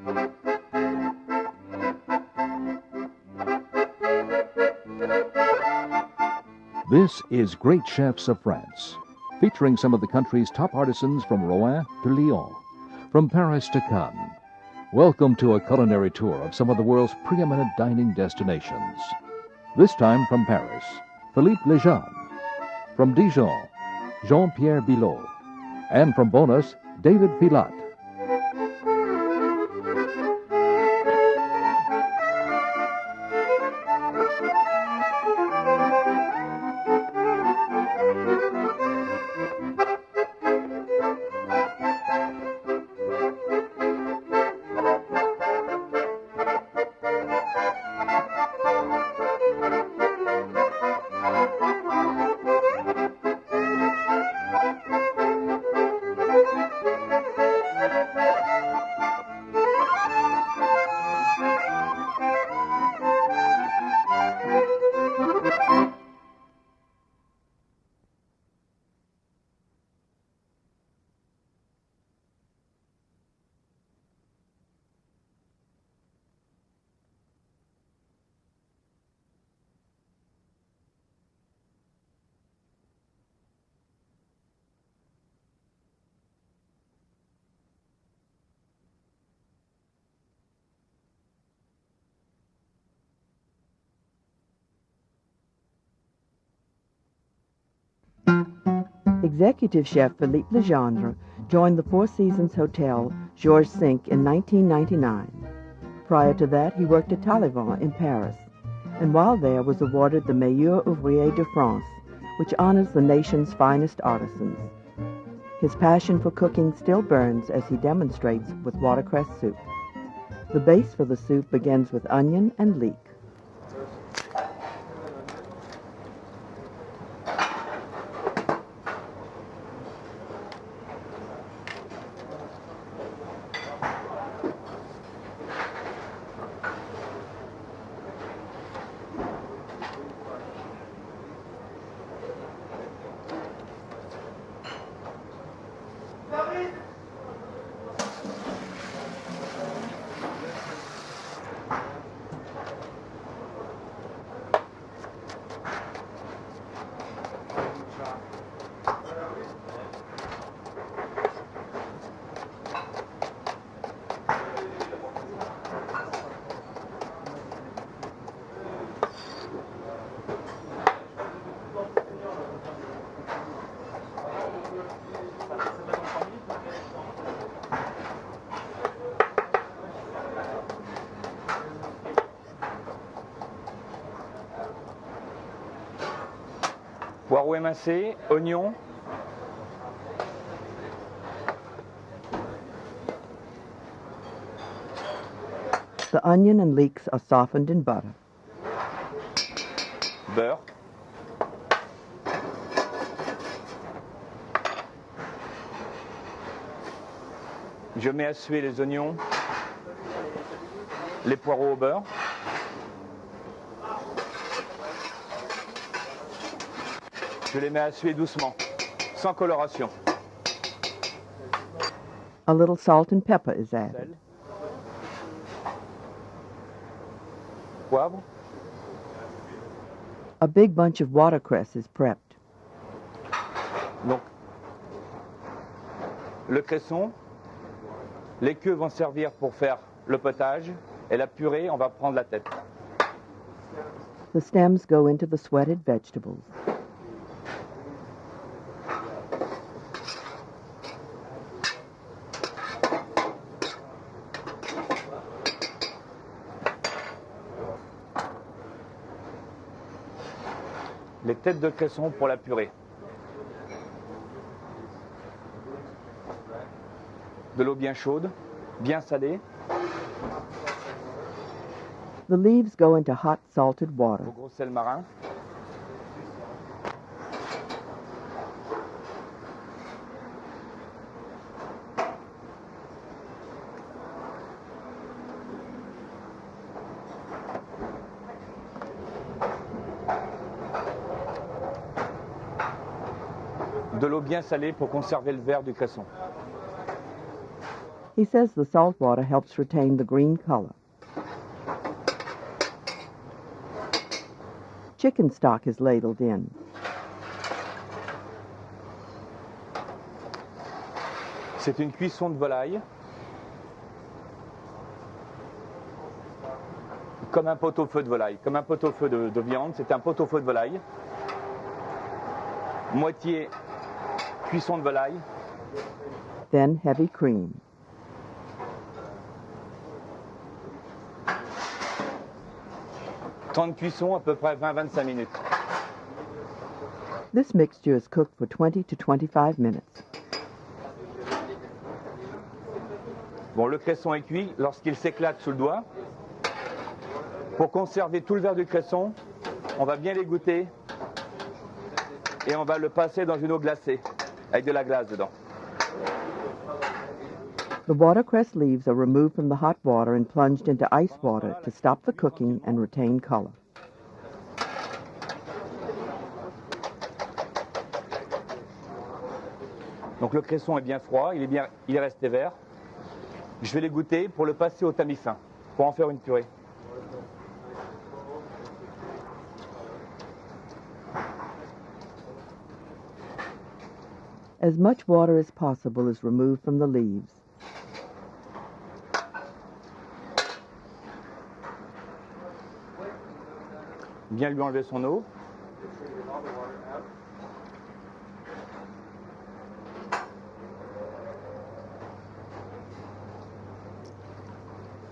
This is Great Chefs of France, featuring some of the country's top artisans from Rouen to Lyon, from Paris to Cannes. Welcome to a culinary tour of some of the world's preeminent dining destinations. This time from Paris, Philippe Lejeune. From Dijon, Jean-Pierre Bilot. And from Bonus, David Filat. Executive chef Philippe Legendre joined the Four Seasons Hotel Georges V in 1999. Prior to that, he worked at Taillevent in Paris, and while there was awarded the Meilleur Ouvrier de France, which honors the nation's finest artisans. His passion for cooking still burns as he demonstrates with watercress soup. The base for the soup begins with onion and leek. Poireaux émincés, oignons. The onion and leeks are softened in butter. Beurre. Je mets à suer les oignons, les poireaux au beurre. Je les mets à suer doucement, sans coloration. A little salt and pepper is Sel. added. Poivre. A big bunch of watercress is prepped. Donc, le cresson. Les queues vont servir pour faire le potage. Et la purée, on va prendre la tête. The stems go into the sweated vegetables. Les têtes de cresson pour la purée. De l'eau bien chaude, bien salée. The leaves go into hot salted water. Au gros sel marin. De l'eau bien salée pour conserver le vert du cresson. He says the salt water helps retain the green color. Chicken stock is ladled in. C'est une cuisson de volaille. Comme un pot-au-feu de volaille, comme un pot-au-feu de viande, c'est un pot-au-feu de volaille. Moitié cuisson de volaille. Then heavy cream. Temps de cuisson à peu près 20-25 minutes. This mixture is cooked for 20 to 25 minutes. Bon, le cresson est cuit lorsqu'il s'éclate sous le doigt. Pour conserver tout le verre du cresson, on va bien l'égoutter et on va le passer dans une eau glacée avec de la glace dedans. The watercress leaves are removed from the hot water and plunged into ice water to stop the cooking and retain color. Donc le cresson est bien froid, il est resté vert. Je vais l'égoutter pour le passer au tamis fin, pour en faire une purée. As much water as possible is removed from the leaves. Bien lui enlever son eau.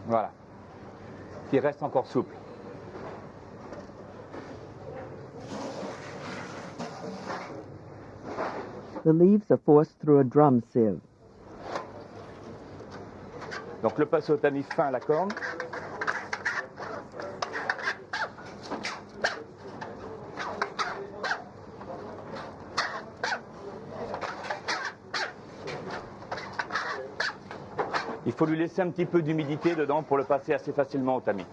Voilà. Il reste encore souple. The leaves are forced through a drum sieve. Donc le passer au tamis fin à la corne. Il faut lui laisser un petit peu d'humidité dedans pour le passer assez facilement au tamis.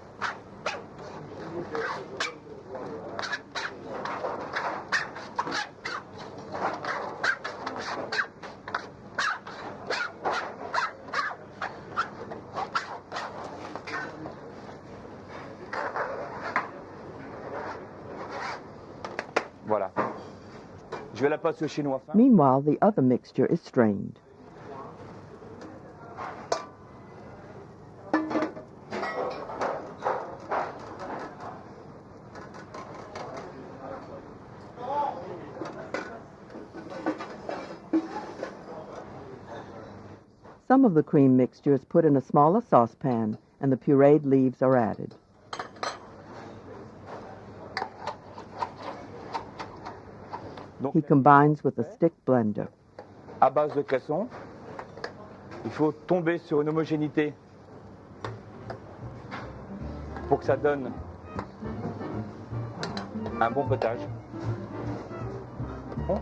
Voilà. Je vais la passer au chinois fin. Meanwhile, the other mixture is strained. Some of the cream mixture is put in a smaller saucepan and the pureed leaves are added. Donc, He combines with a stick blender. à base de cresson, il faut tomber sur une homogénéité pour que ça donne un bon potage. Bon.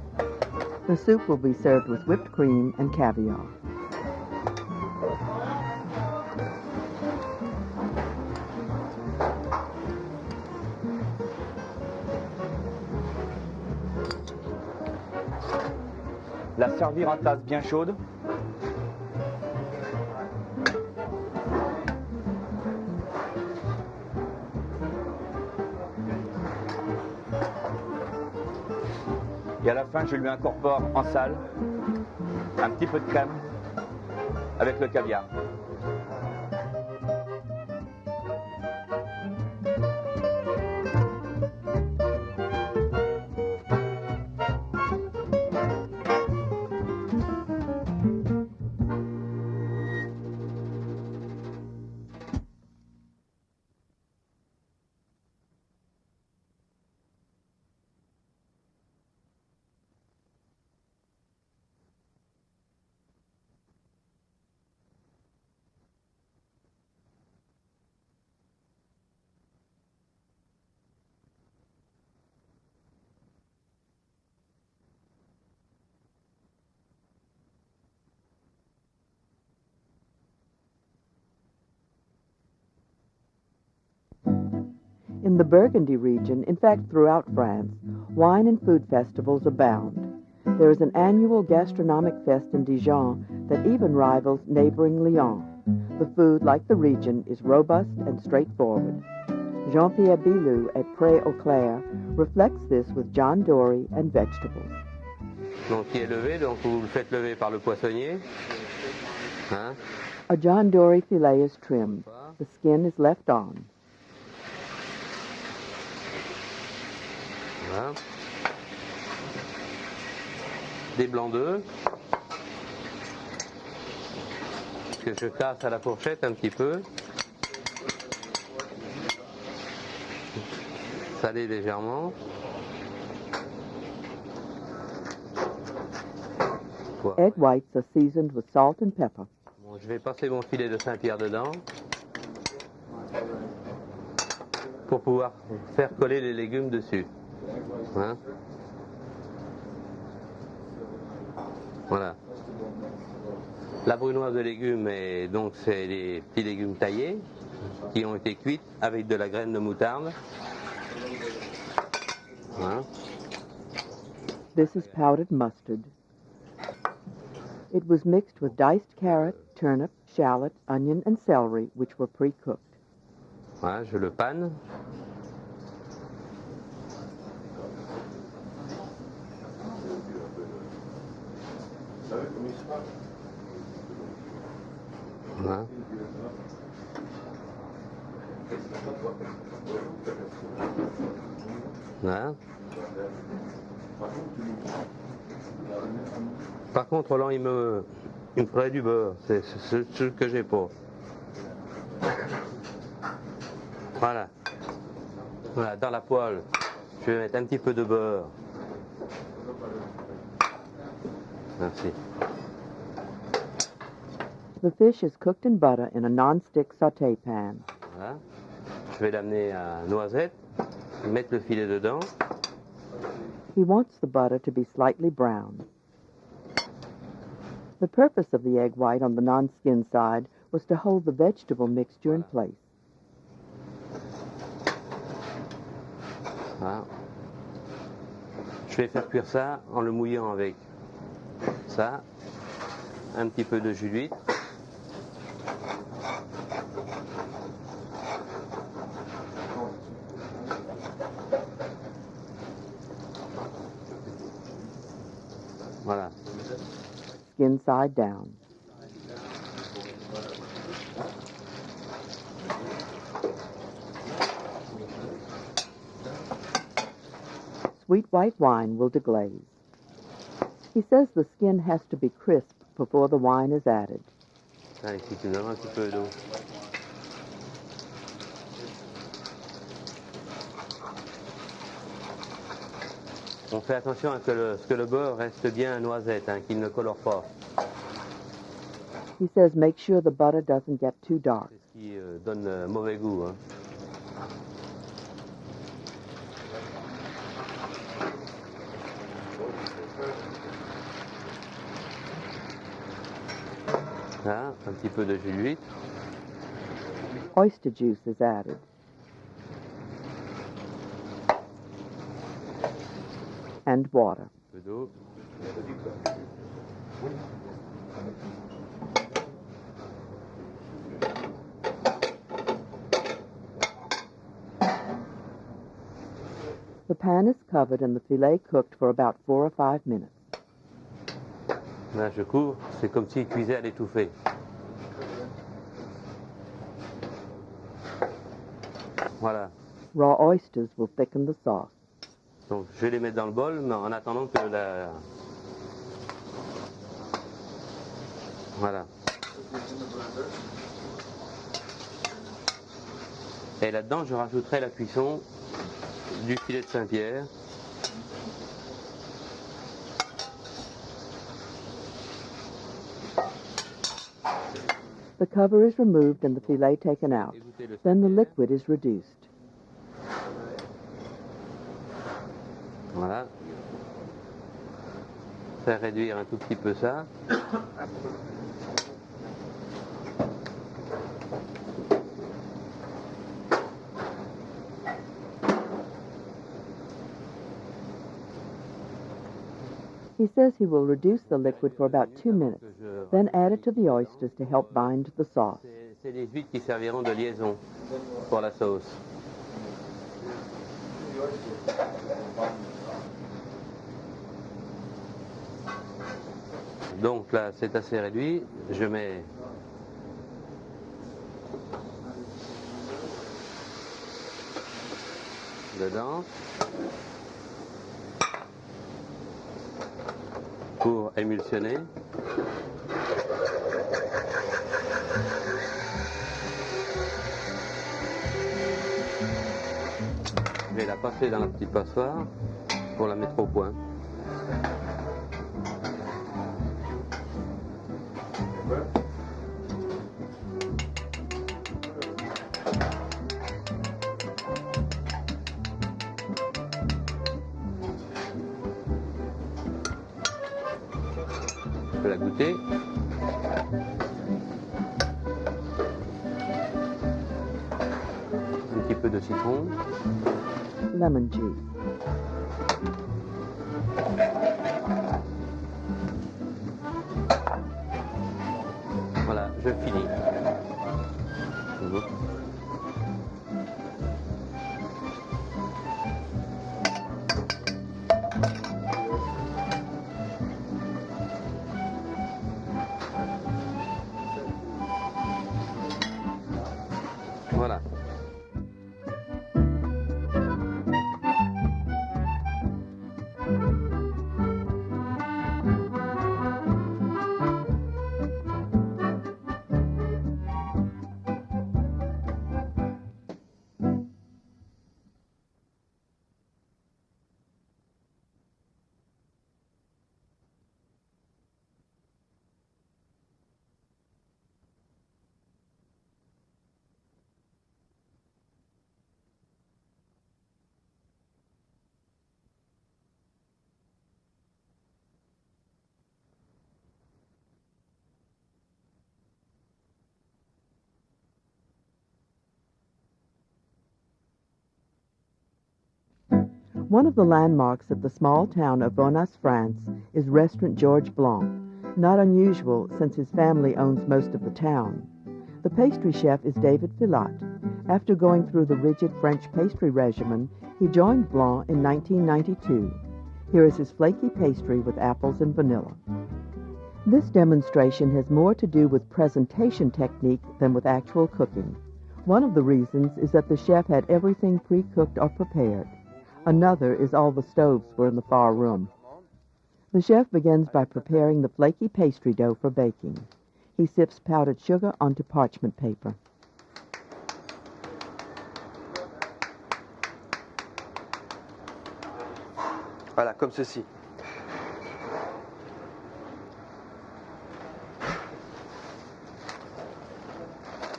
The soup will be served with whipped cream and caviar. La servir en tasse bien chaude. Et à la fin, je lui incorpore en salle un petit peu de crème avec le caviar. In the Burgundy region, in fact throughout France, wine and food festivals abound. There is an annual gastronomic fest in Dijon that even rivals neighboring Lyon. The food, like the region, is robust and straightforward. Jean-Pierre Bilou at Pré aux Clairs reflects this with John Dory and vegetables. Donc qui est levé, donc vous le faites lever par le poissonnier. Hein? A John Dory filet is trimmed. The skin is left on. Voilà. Des blancs d'œufs que je casse à la fourchette un petit peu. Salé légèrement. Voilà. Egg whites are seasoned with salt and pepper. Bon, je vais passer mon filet de Saint-Pierre dedans pour pouvoir faire coller les légumes dessus. Hein? Voilà. La brunoise de légumes, donc c'est les petits légumes taillés qui ont été cuits avec de la graine de moutarde. Voilà. This is powdered mustard. It was mixed with diced carrot, turnip, shallot, onion, and celery, which were pre-cooked. Voilà, je le panne. Voilà. Voilà. Par contre, Roland, il me faudrait du beurre. C'est ce que j'ai pas. Voilà. Voilà, dans la poêle, je vais mettre un petit peu de beurre. Merci. The fish is cooked in butter in a non-stick sauté pan. Voilà. Je vais l'amener à noisette, mettre le filet dedans. He wants the butter to be slightly brown. The purpose of the egg white on the non-skin side was to hold the vegetable mixture in place. Voilà. Je vais faire cuire ça en le mouillant avec ça, un petit peu de jus d'huître. Voilà. Skin side down. Sweet white wine will deglaze. He says the skin has to be crisp before the wine is added. Allez, si tu me donnes un petit peu d'eau. On fait attention à ce que le beurre reste bien noisette, hein, qu'il ne colore pas. He says make sure the butter doesn't get too dark. C'est ce qui donne mauvais goût. Hein. Là, un petit peu de jus d'huître. Oyster juice is added. And water. Un peu d'eau. The pan is covered and the filet cooked for about 4 or 5 minutes. Là, je couvre, c'est comme s'il cuisait à l'étouffée. Voilà. Raw oysters will thicken the sauce. Donc, je vais les mettre dans le bol, mais en attendant que la... Voilà. Et là-dedans, je rajouterai la cuisson du filet de Saint-Pierre. The cover is removed and the filet taken out. Then the liquid is reduced. Voilà. Faire réduire un tout petit peu ça. He says he will reduce the liquid for about 2 minutes, then add it to the oysters to help bind the sauce. C'est les huîtres qui serviront de liaison pour la sauce. Donc là, c'est assez réduit. Je mets dedans pour émulsionner. Je vais la passer dans la petite passoire pour la mettre au point. Je peux la goûter. Un petit peu de citron. Lemon juice. Voilà, je finis. Voilà. One of the landmarks of the small town of Bonas, France, is Restaurant Georges Blanc, not unusual since his family owns most of the town. The pastry chef is David Filat. After going through the rigid French pastry regimen, he joined Blanc in 1992. Here is his flaky pastry with apples and vanilla. This demonstration has more to do with presentation technique than with actual cooking. One of the reasons is that the chef had everything pre-cooked or prepared. Another is all the stoves were in the far room. The chef begins by preparing the flaky pastry dough for baking. He sifts powdered sugar onto parchment paper. Voilà, comme ceci.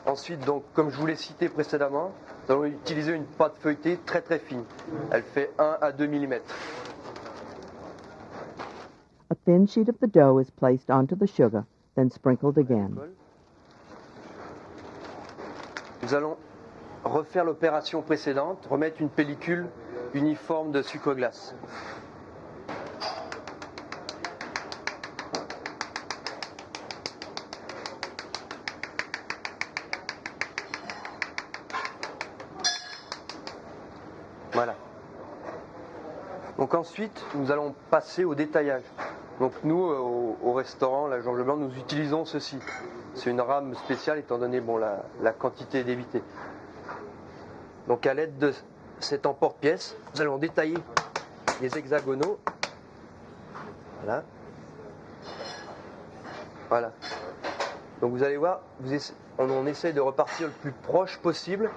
Ensuite, donc, comme je vous l'ai cité précédemment, nous allons utiliser une pâte feuilletée très très fine. Elle fait 1 à 2 mm. A thin sheet of the dough is placed onto the sugar, then sprinkled again. Nous allons refaire l'opération précédente, remettre une pellicule uniforme de sucre glace. Voilà. Donc ensuite, nous allons passer au détaillage. Donc nous, au restaurant, la Georges Blanc, nous utilisons ceci. C'est une rame spéciale étant donné la quantité d'évité. Donc à l'aide de cet emporte-pièce, nous allons détailler les hexagonaux. Voilà. Voilà. Donc vous allez voir, on essaie de repartir le plus proche possible.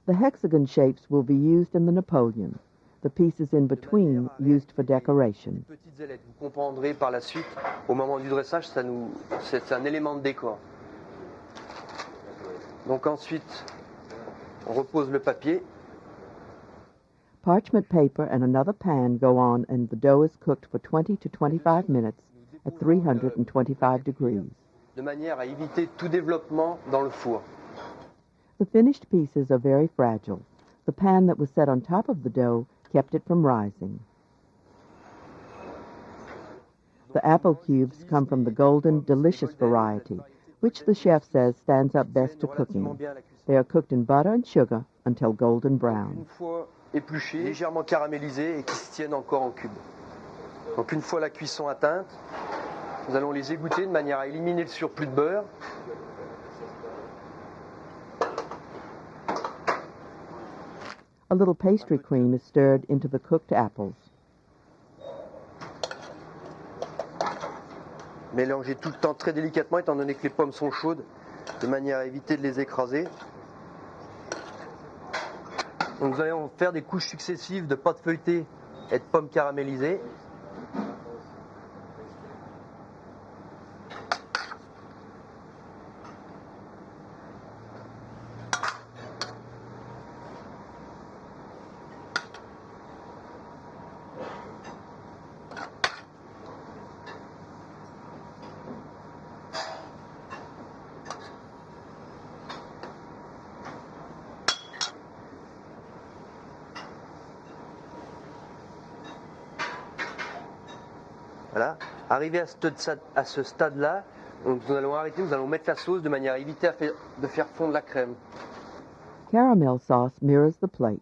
The hexagon shapes will be used in the Napoleon, the pieces in between used for decoration. Petites ailettes, vous comprendrez par la suite, au moment du dressage, c'est un élément de décor. Donc ensuite, on repose le papier. Parchment paper and another pan go on and the dough is cooked for 20 to 25 minutes at 325 degrees. De manière à éviter tout développement dans le four. The finished pieces are very fragile. The pan that was set on top of the dough kept it from rising. The apple cubes come from the golden, delicious variety, which the chef says stands up best to cooking. They are cooked in butter and sugar until golden brown. Une fois épluchés, légèrement caramélisés et qui se tiennent encore en cubes. Donc une fois la cuisson atteinte, nous allons les égoutter de manière à éliminer le surplus de beurre. A little pastry cream is stirred into the cooked apples. Mélangez tout le temps très délicatement étant donné que les pommes sont chaudes, de manière à éviter de les écraser. Donc nous allons faire des couches successives de pâte feuilletée et de pommes caramélisées. Voilà. Arrivé à ce stade-là, nous allons arrêter, nous allons mettre la sauce de manière à éviter de faire fondre la crème. Caramel sauce mirrors the plate.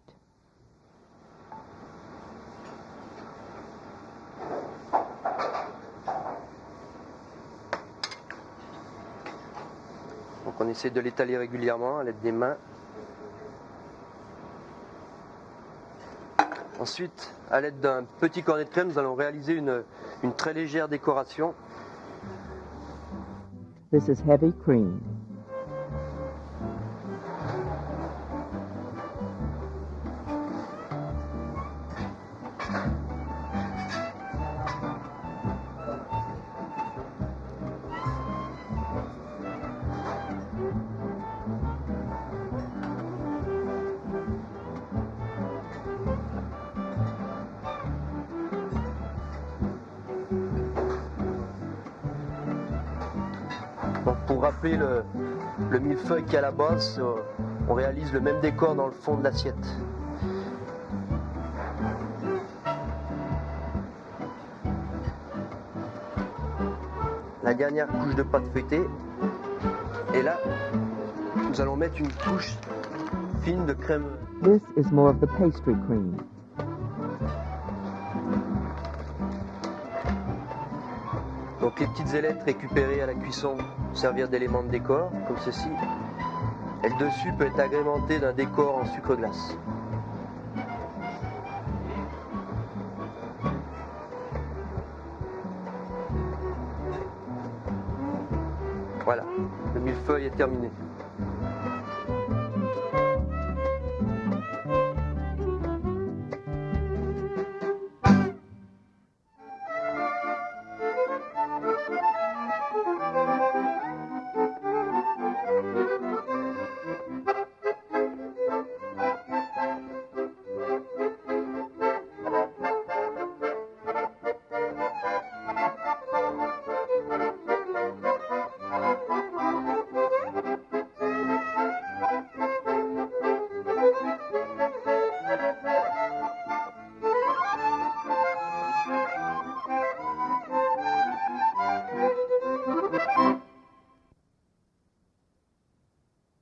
Donc on essaie de l'étaler régulièrement à l'aide des mains. Ensuite, à l'aide d'un petit cornet de crème, nous allons réaliser une très légère décoration. This is heavy cream. Donc pour rappeler le millefeuille qui est à la base, on réalise le même décor dans le fond de l'assiette. La dernière couche de pâte feuilletée. Et là, nous allons mettre une couche fine de crème. This is more of the pastry cream. Donc les petites ailettes récupérées à la cuisson servir d'éléments de décor, comme ceci. Et le dessus peut être agrémenté d'un décor en sucre glace. Voilà, le millefeuille est terminé.